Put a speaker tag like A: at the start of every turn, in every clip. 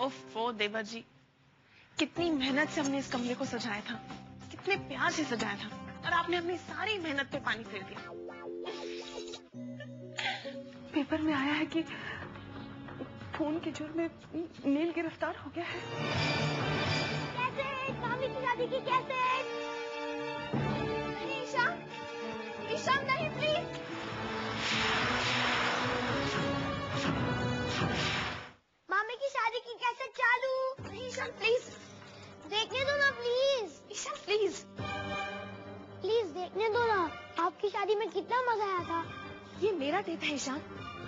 A: ओफो देवर जी, कितनी मेहनत से हमने इस कमरे को सजाया था, कितने प्यार से सजाया था, और आपने अपनी सारी मेहनत पे पानी फेर दिया। पेपर में आया है कि खून के जुर्म में नील गिरफ्तार हो गया है।
B: कैसे मामी की शादी की कैसे? नहीं ईशान, ईशान नहीं प्लीज। मामी की शादी की कैसे चालू? नहीं ईशान प्लीज, देखने दो ना प्लीज। ईशान प्लीज, प्लीज देखने दो ना। आपकी शादी में कितना मजा आया था।
A: ये मेरा टेप है ईशान।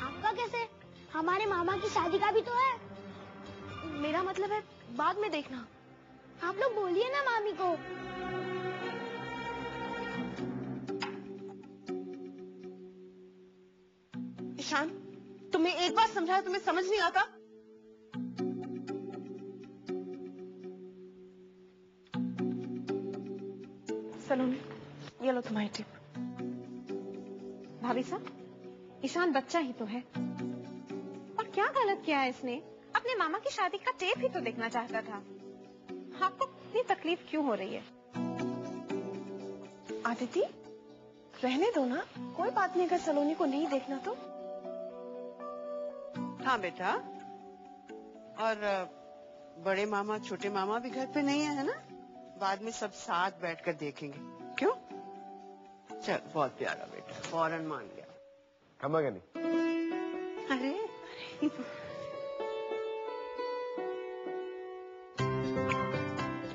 B: आपका कैसे? हमारे मामा की शादी का भी तो है।
A: मेरा मतलब है बाद में देखना।
B: आप लोग बोलिए ना मामी को।
A: ईशान, तुम्हें एक बार समझाया, तुम्हें समझ नहीं आता? सलोनी, ये लो तुम्हारी टिप।
C: भाभी साहब, ईशान बच्चा ही तो है, और क्या गलत किया है इसने? अपने मामा की शादी का टेप ही तो देखना चाहता था। आपको इतनी तकलीफ क्यों हो रही है?
A: आदिति, रहने दो ना, कोई बात नहीं अगर सलोनी को नहीं देखना तो।
D: हाँ बेटा, और बड़े मामा छोटे मामा भी घर पे नहीं है ना? बाद में सब साथ बैठकर देखेंगे, क्यों? चल, बहुत प्यारा बेटा, फौरन मान गया।
E: खम्मा
D: अरे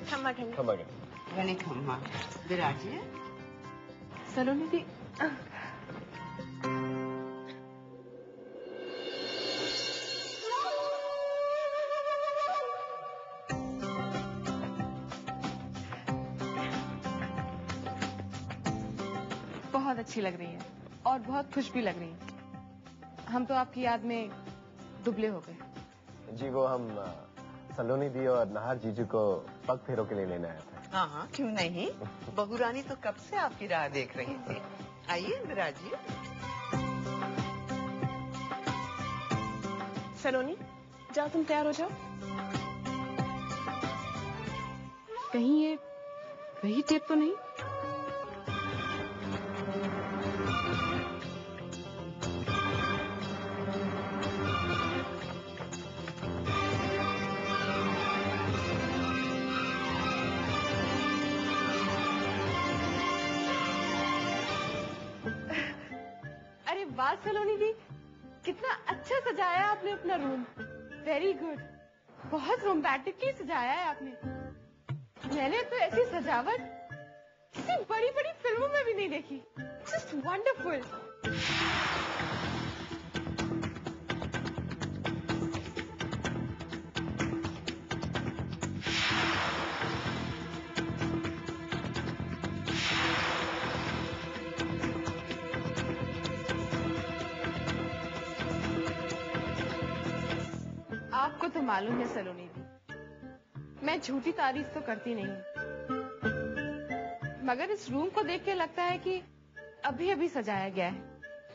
A: खम्मा
D: गणी खम्मा विराजिए।
A: सलोनी दी,
C: बहुत अच्छी लग रही है और बहुत खुश भी लग रही है। हम तो आपकी याद में दुबले हो गए।
E: जी, वो हम सलोनी दी और नहार जीजू को पग फेरों के लिए लेने आया था।
D: हाँ हाँ, क्यों नहीं। बहू रानी तो कब से आपकी राह देख रही थी। आइए विराजिए।
A: सलोनी, जाओ तुम तैयार हो जाओ।
C: कहीं ये वही टेप तो नहीं? अरे वाह सलोनी दी, कितना अच्छा सजाया आपने अपना रूम। वेरी गुड, बहुत रोमांटिकली सजाया है आपने। मैंने तो ऐसी सजावट किसी बड़ी बड़ी फिल्मों में भी नहीं देखी। Just wonderful. आपको तो मालूम है सलोनी दी, मैं झूठी तारीफ तो करती नहीं, मगर इस रूम को देख के लगता है कि अभी अभी सजाया गया है,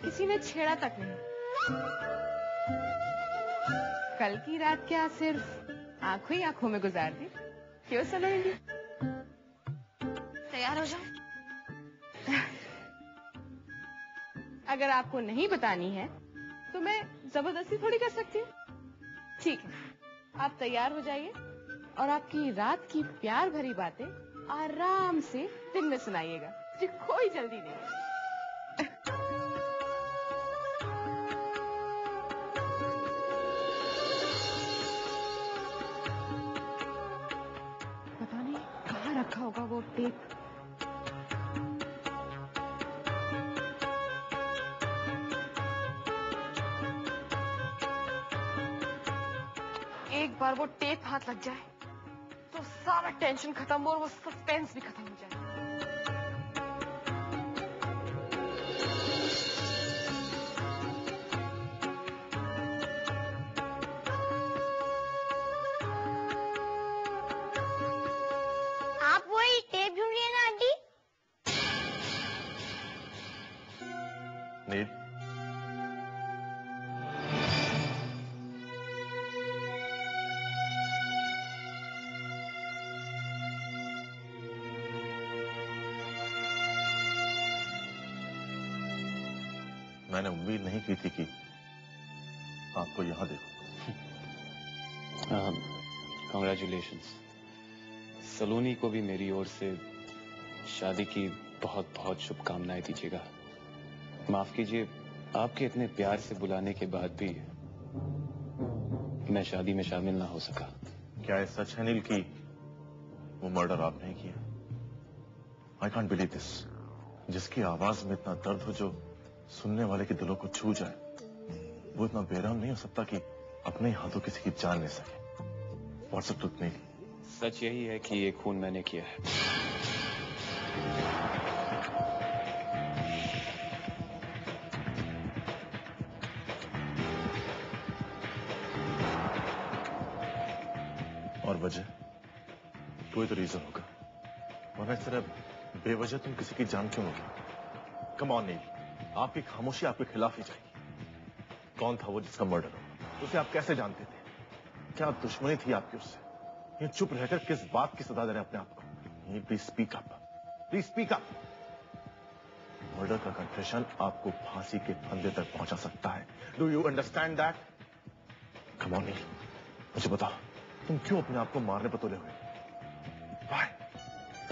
C: किसी ने छेड़ा तक नहीं। कल की रात क्या सिर्फ आंखों ही आंखों में गुजार दी। क्यों सलोनी दी?
A: तैयार हो जाओ।
C: अगर आपको नहीं बतानी है तो मैं जबरदस्ती थोड़ी कर सकती हूँ। ठीक है, आप तैयार हो जाइए और आपकी रात की प्यार भरी बातें आराम से दिन में सुनाइएगा। मुझे कोई जल्दी नहीं है। पता नहीं कहाँ रखा होगा वो टेप। एक बार वो टेप हाथ लग जाए तो सारा टेंशन खत्म और वो सस्पेंस भी खत्म हो जाए।
B: आप वही टेप ढूंढ रही है ना आंटी?
E: नील,
F: मैंने उम्मीद नहीं की थी कि आपको यहां देखूं।
G: कॉन्ग्रेचुलेशंस। सलोनी को भी मेरी ओर से शादी की बहुत बहुत शुभकामनाएं दीजिएगा। माफ कीजिए, आपके इतने प्यार से बुलाने के बाद भी मैं शादी में शामिल ना हो सका।
F: क्या ये सच है नील कि वो मर्डर आपने ही किया? I can't believe this. जिसकी आवाज में इतना दर्द हो, जो सुनने वाले के दिलों को छू जाए, वो इतना बेरहम नहीं हो सकता कि अपने ही हाथों किसी की जान ले सके। व्हाट्स द ट्रुथ नील?
G: सच यही है कि ये खून मैंने किया है।
F: और वजह? कोई तो रीजन होगा, वरना इस तरह बेवजह तुम किसी की जान क्यों लोगे? कम ऑन नील, आपकी खामोशी आपके खिलाफ ही जाएगी। कौन था वो जिसका मर्डर हो? उसे आप कैसे जानते थे? क्या दुश्मनी थी आपकी उससे? ये चुप रहकर किस बात की सजा दे रहे हैं अपने आप को? Please speak up, please speak up. Murder का कन्फेशन आपको फांसी के फंदे तक पहुंचा सकता है। Do you understand that? Come on Neel, मुझे बताओ, तुम क्यों अपने आप को मारने पर तुले हुए? Why?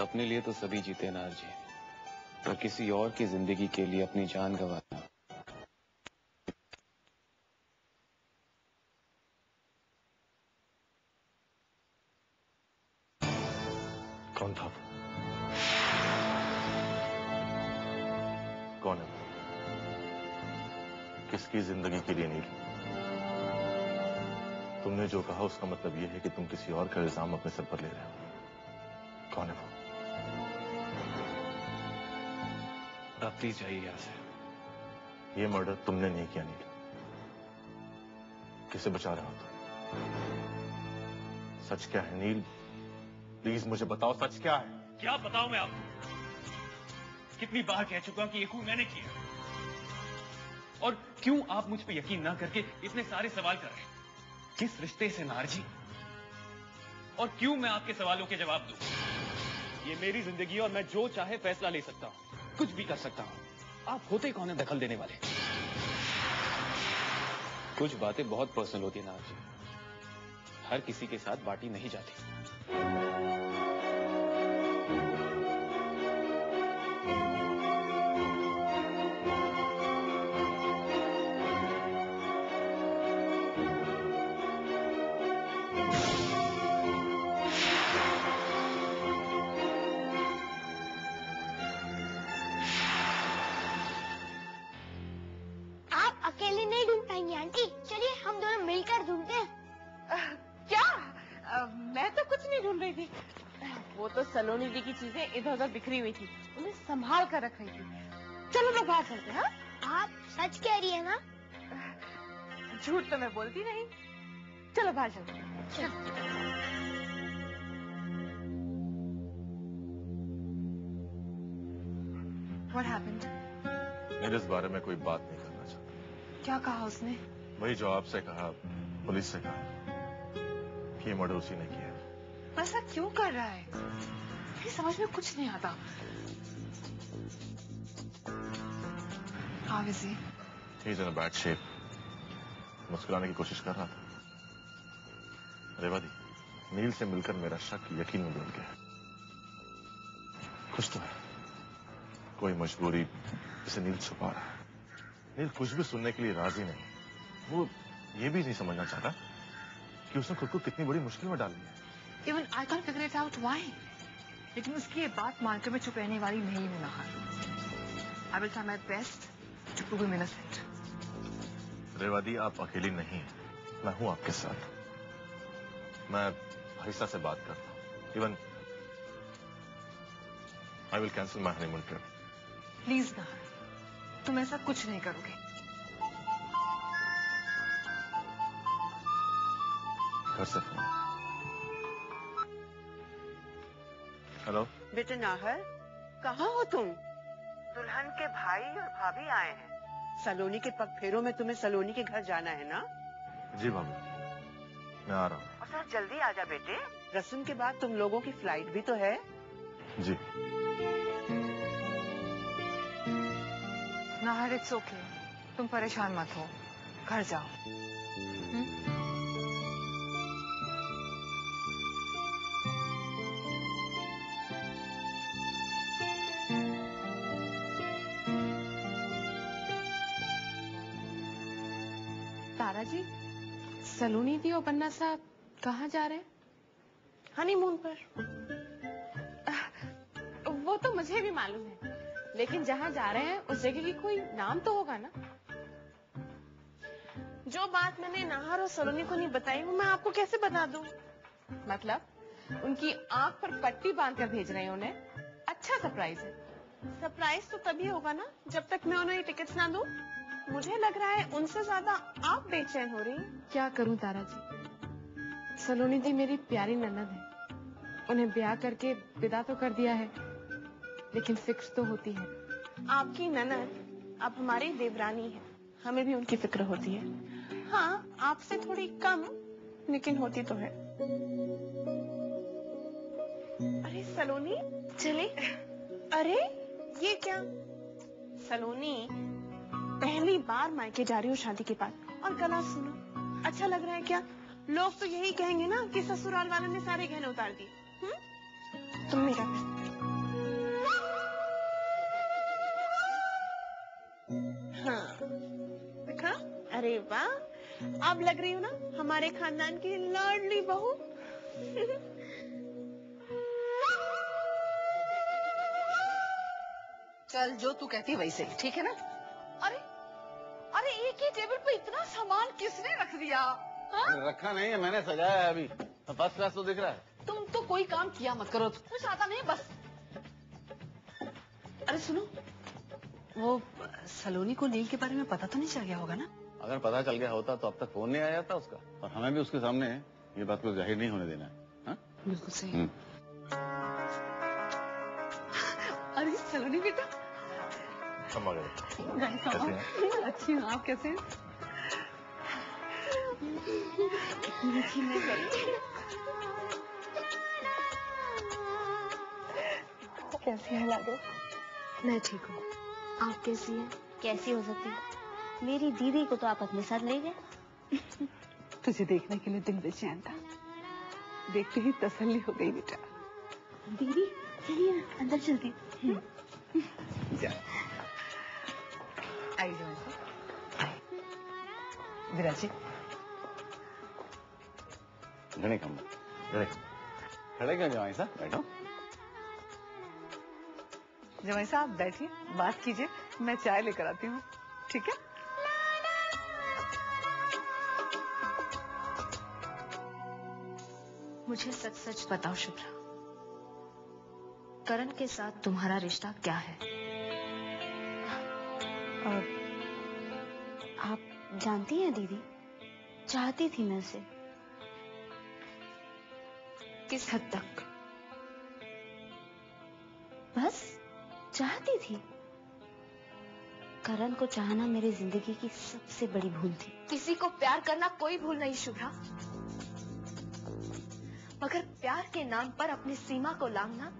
G: अपने लिए तो सभी जीते नार जी, पर किसी और की जिंदगी के लिए अपनी जान गंवाना।
F: कौन था वो? कौन है वो? किसकी जिंदगी के लिए नील? तुमने जो कहा उसका मतलब यह है कि तुम किसी और का इल्जाम अपने सर पर ले रहे हो। कौन है वो?
G: आप प्लीज जाइए यहां से।
F: ये मर्डर तुमने नहीं किया नील। किसे बचा रहे हो तुम? सच क्या है नील? प्लीज मुझे बताओ, सच क्या है?
H: क्या बताऊं मैं आपको? कितनी बार कह चुका कि ये खून मैंने किया, और क्यों आप मुझ पे यकीन ना करके इतने सारे सवाल कर रहे हैं? किस रिश्ते से नार जी? और क्यों मैं आपके सवालों के जवाब दूं? ये मेरी जिंदगी है और मैं जो चाहे फैसला ले सकता हूं, कुछ भी कर सकता हूं। आप होते कौन है दखल देने वाले?
G: कुछ बातें बहुत पर्सनल होती है नार जी, हर किसी के साथ बांटी नहीं जाती।
B: आप अकेले नहीं ढूंढ पाएंगे आंटी, चलिए हम दोनों मिलकर ढूंढते हैं।
C: क्या? मैं तो कुछ नहीं ढूंढ रही थी। वो तो सलोनी दी की चीजें इधर उधर बिखरी हुई थी, उन्हें संभाल कर रख रही थी। चलो लोग बाहर चलते हैं।
B: आप सच कह रही है ना?
C: झूठ तो मैं बोलती नहीं। चलो बाहर चलते हैं।
B: चलो।
C: What happened?
F: मेरे इस बारे में कोई बात नहीं करना चाहता।
C: क्या कहा उसने?
F: वही जो आपसे कहा, पुलिस से कहा कि ये मर्डर उसी ने किया है।
C: ऐसा क्यों कर रहा है? मेरी समझ में कुछ नहीं आता। How is he?
F: He's in a bad shape. मुस्कुराने की कोशिश कर रहा था। रेवती, नील से मिलकर मेरा शक यकीन में बदल गया। कुछ तो है, कोई मजबूरी इसे नील छुपा रहा है। नील कुछ भी सुनने के लिए राजी नहीं। वो ये भी नहीं समझना चाहता कि उसने खुद को कितनी बड़ी मुश्किल में डाल दिया।
C: Even I can't figure it out why. लेकिन उसकी ये बात मानकर मैं चुप रहने वाली नहीं हूँ Nahar. I will try my best to prove him innocent.
F: रेवादी, आप अकेली नहीं हैं, मैं हूं आपके साथ। मैं हरीसा से बात करता हूँ। Even I will cancel my honeymoon trip.
C: Please Nahar, तुम ऐसा कुछ नहीं करोगे।
F: घर से फोन। हेलो।
D: बेटे नाहर, कहाँ हो तुम? दुल्हन के भाई और भाभी आए हैं। सलोनी के पग फेरों में तुम्हें सलोनी के घर जाना है ना?
F: जी बाबू, मैं आ रहा हूँ।
D: और सर जल्दी आ जा बेटे, रस्म के बाद तुम लोगों की फ्लाइट भी तो है।
F: जी।
C: Nahar, it's okay. तुम परेशान मत हो, घर जाओ। तारा जी, सलोनी दी और बन्ना साहब कहाँ जा रहे हैं?
A: हनीमून पर।
C: वो तो मुझे भी मालूम है, लेकिन जहाँ जा रहे हैं उस जगह की कोई नाम तो होगा ना?
A: जो बात मैंने नाहर और सलोनी को नहीं बताई वो मैं आपको कैसे बता दूं?
C: मतलब उनकी आंख पर पट्टी बांधकर भेज रहे हैं उन्हें? अच्छा सरप्राइज है।
A: सरप्राइज तो तभी होगा ना जब तक मैं उन्हें टिकट्स ना दूं। मुझे लग रहा है उनसे ज्यादा आप बेचैन हो रही हैं।
C: क्या करूं तारा जी, सलोनी जी मेरी प्यारी ननद है, उन्हें ब्याह करके विदा तो कर दिया है, लेकिन फिक्र तो होती है।
A: आपकी ननद अब हमारी देवरानी है, हमें भी उनकी फिक्र होती है। हाँ, आपसे थोड़ी कम, लेकिन होती तो है। अरे सलोनी, चले। अरे ये क्या? सलोनी, पहली बार मायके जा रही हो शादी के बाद, और गला सुनो, अच्छा लग रहा है क्या? लोग तो यही कहेंगे ना कि ससुराल वालों ने सारे गहने उतार दिए। तुम मेरा हाँ देखा? अरे वाह, आप लग रही हो ना हमारे खानदान की लाडली बहू।
I: चल, जो तू कहती है वैसे, ठीक है ना? अरे अरे, एक ही टेबल पे इतना सामान किसने रख दिया? हाँ?
E: रखा नहीं है, मैंने सजाया है अभी। फर्स्ट क्लास तो दिख रहा है।
I: तुम तो कोई काम किया मत करो, कुछ आता नहीं बस। अरे सुनो, वो सलोनी को नील के बारे में पता तो नहीं चल गया होगा ना?
E: अगर पता चल गया होता तो अब तक फोन नहीं आया था उसका, और हमें भी उसके सामने ये बात को जाहिर नहीं होने देना है। हाँ?
I: बिल्कुल सही। अरे सलोनी बेटा, अच्छी हूँ, आप कैसे हैं?
B: कैसी है लागो? मैं ठीक हूँ, आप कैसी हैं? कैसी हो सकती है? मेरी दीदी को तो आप अपने साथ ले गए।
I: तुझे देखने के लिए दिल बेचैन था, देखते ही तसल्ली हो गई बेटा।
B: दीदी चलिए ना, अंदर चलते हैं।
I: आई जाओ विराज जी।
E: घने कम खड़े क्यों जवाई साहब, बैठो।
I: जवाई साहब बैठिए, बात कीजिए, मैं चाय लेकर आती हूँ, ठीक है?
J: मुझे सच सच बताओ शुभ्रा, करण के साथ तुम्हारा रिश्ता क्या है?
B: और आप जानती हैं दीदी, चाहती थी मैं उसे।
J: किस हद तक?
B: बस चाहती थी। करण को चाहना मेरी जिंदगी की सबसे बड़ी भूल थी।
J: किसी को प्यार करना कोई भूल नहीं शुभ्रा, मगर प्यार के नाम पर अपनी सीमा को लांघना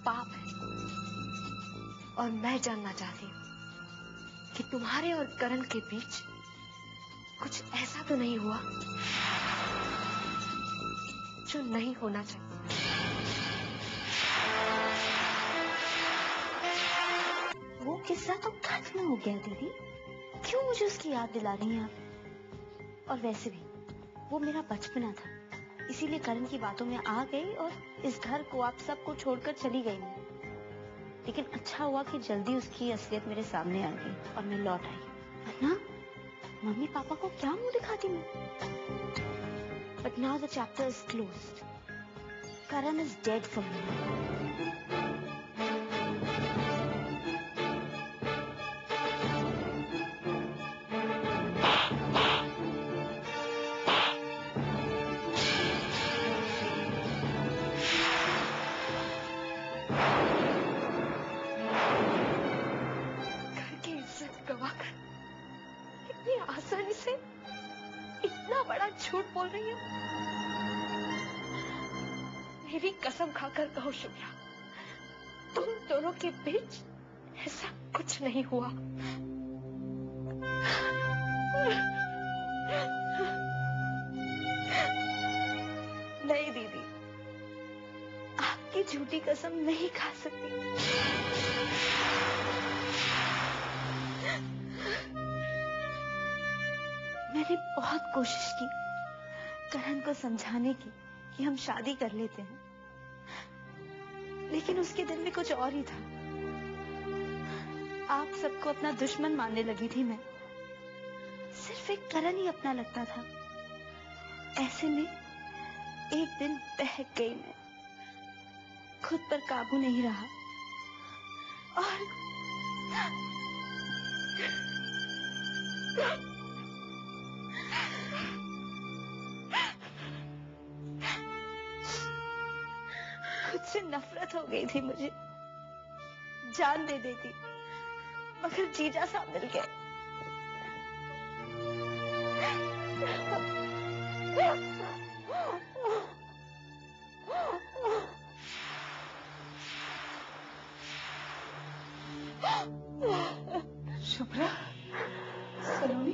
J: पाप है। और मैं जानना चाहती हूँ कि तुम्हारे और करण के बीच कुछ ऐसा तो नहीं हुआ जो नहीं होना चाहिए।
B: वो किस्सा तो खत्म हो गया दीदी, क्यों मुझे उसकी याद दिला रही हैं आप? और वैसे भी वो मेरा बचपना था, इसीलिए करण की बातों में आ गई और इस घर को आप सबको छोड़कर चली गई मैं। लेकिन अच्छा हुआ कि जल्दी उसकी असलियत मेरे सामने आ गई और मैं लौट आई, वरना मम्मी पापा को क्या मुंह दिखाती मैं? But now the chapter is closed. Karan is dead for me.
J: घर की इज्जत गवाकर इतनी आसानी से इतना बड़ा झूठ बोल रही हो? मेरी कसम खाकर कहो शुभ्रा, तुम दोनों के बीच ऐसा कुछ नहीं हुआ। झूठी कसम नहीं खा सकती। मैंने बहुत कोशिश की करण को समझाने की कि हम शादी कर लेते हैं, लेकिन उसके दिल में कुछ और ही था। आप सबको अपना दुश्मन मानने लगी थी मैं, सिर्फ एक करण ही अपना लगता था। ऐसे में एक दिन बहक गई मैं, खुद पर काबू नहीं रहा और खुद से नफरत हो गई थी मुझे। जान दे देती मगर जीजा साहब मिल गए।
A: शुभ्रा, सलोनी,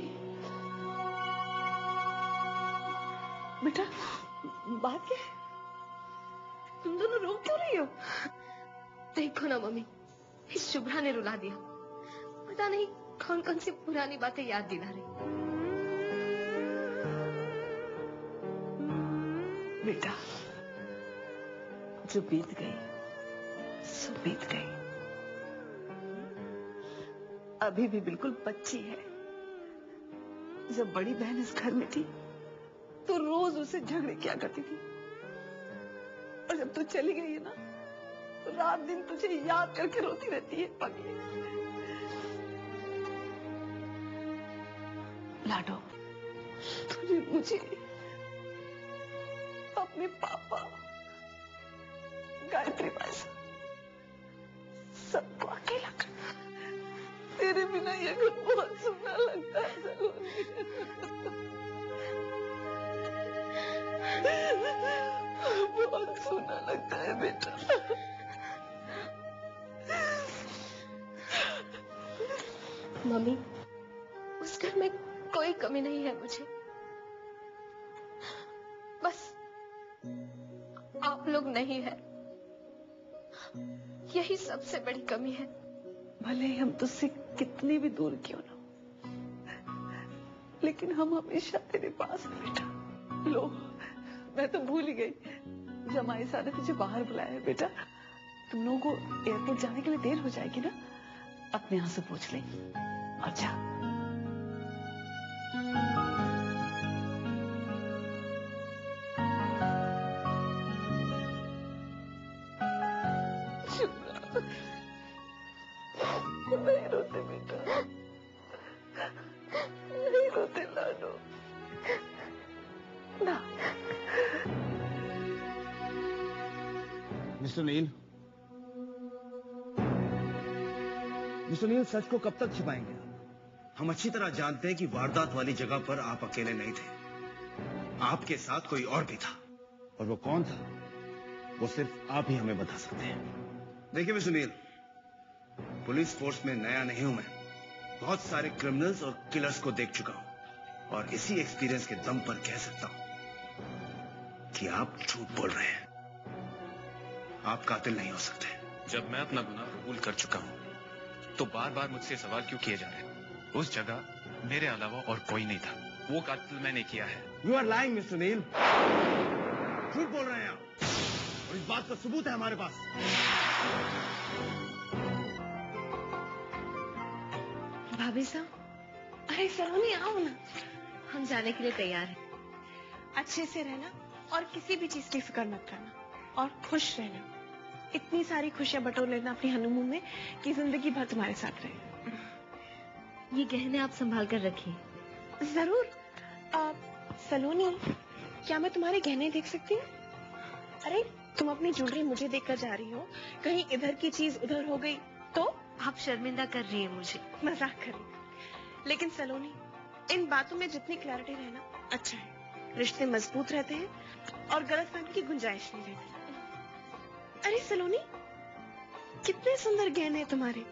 A: बेटा बात क्या है? तुम दोनों रो क्यों रही हो?
J: देखो ना मम्मी, इस शुभ्रा ने रुला दिया। पता नहीं कौन कौन सी पुरानी बातें याद दिला रही।
A: बेटा, जो बीत गई सो बीत गई। अभी भी बिल्कुल बच्ची है। जब बड़ी बहन इस घर में थी तो रोज उसे झगड़े किया करती थी, और जब तू चली गई है ना तो रात दिन तुझे याद करके रोती रहती है पगली। लाडो, तुझे मुझे अपने पापा गायत्री बाई सबको अकेला करना। तेरे बिना ये घर बहुत सुनना लगता है सलोनी। बहुत सुनना लगता है बेटा।
J: मम्मी, उस घर में कोई कमी नहीं है मुझे, बस आप लोग नहीं है, यही सबसे बड़ी कमी है।
A: भले ही हम तुझसे कितनी भी दूर क्यों ना, लेकिन हम हमेशा तेरे पास हैं बेटा। लो, मैं तो भूल ही गई, जमाई साहब ने तुझे बाहर बुलाया है बेटा। तुम लोगों को एयरपोर्ट जाने के लिए देर हो जाएगी ना, अपने यहाँ से पूछ ले और जा। नहीं रोते बेटा, नहीं रोते लाडो ना।
K: मिस्टर नील, मिस्टर नील, सच को कब तक छिपाएंगे आप? हम अच्छी तरह जानते हैं कि वारदात वाली जगह पर आप अकेले नहीं थे, आपके साथ कोई और भी था, और वो कौन था वो सिर्फ आप ही हमें बता सकते हैं। देखिए मिस्टर नील, पुलिस फोर्स में नया नहीं हूं मैं, बहुत सारे क्रिमिनल्स और किलर्स को देख चुका हूं, और इसी एक्सपीरियंस के दम पर कह सकता हूं कि आप झूठ बोल रहे हैं। आप कातिल नहीं हो सकते।
H: जब मैं अपना गुनाह कबूल कर चुका हूं तो बार बार मुझसे सवाल क्यों किए जा रहे हैं? उस जगह मेरे अलावा और कोई नहीं था, वो कातिल मैंने किया है।
K: यू आर लाइंग मिस्टर नील, झूठ बोल रहे हैं आप, और इस बात का सबूत है हमारे पास।
J: भाभी साहब,
A: अरे सलोनी आओ ना।
J: हम जाने के लिए तैयार हैं।
A: अच्छे से रहना और किसी भी चीज की फिक्र मत करना, और खुश रहना। इतनी सारी खुशियां बटोर लेना अपनी हनीमून में कि जिंदगी भर तुम्हारे साथ रहे।
J: ये गहने आप संभाल कर रखिए।
A: जरूर। सलोनी, क्या मैं तुम्हारे गहने देख सकती हूँ? अरे तुम अपनी ज्वेलरी मुझे देखकर जा रही हो, कहीं इधर की चीज उधर हो गई तो?
J: आप शर्मिंदा कर रही है मुझे।
A: मजाक कर रही। लेकिन सलोनी, इन बातों में जितनी क्लैरिटी रहना अच्छा है। रिश्ते मजबूत रहते हैं और गलतफहमी की गुंजाइश नहीं रहती। अरे सलोनी, कितने सुंदर गहने हैं तुम्हारे।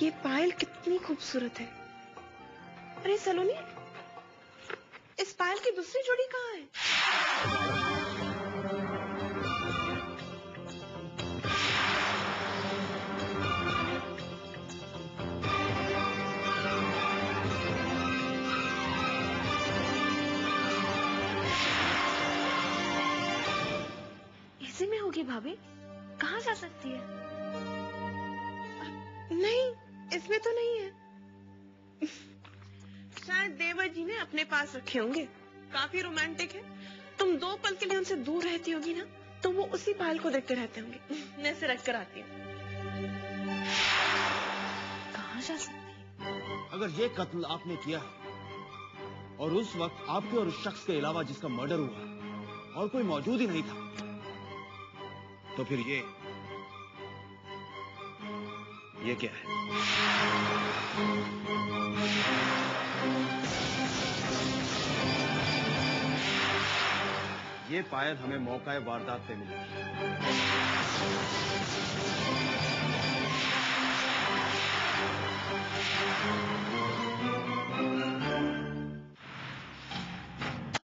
A: ये पायल कितनी खूबसूरत है। अरे सलोनी, इस पायल की दूसरी जोड़ी कहाँ है?
J: भाभी, कहाँ जा सकती है?
A: नहीं, इसमें तो नहीं है। शायद देवर जी ने अपने पास रखे होंगे। काफी रोमांटिक है। तुम 2 पल के लिए उनसे दूर रहती होगी ना, तो वो उसी पल को देखते रहते होंगे। मैं इसे रख कर आती हूँ।
J: कहाँ जा सकती है?
K: अगर ये कत्ल आपने किया है और उस वक्त आपके और उस शख्स के अलावा जिसका मर्डर हुआ और कोई मौजूद ही नहीं था, तो फिर ये क्या है? ये पायल हमें मौका वारदात पे मिली।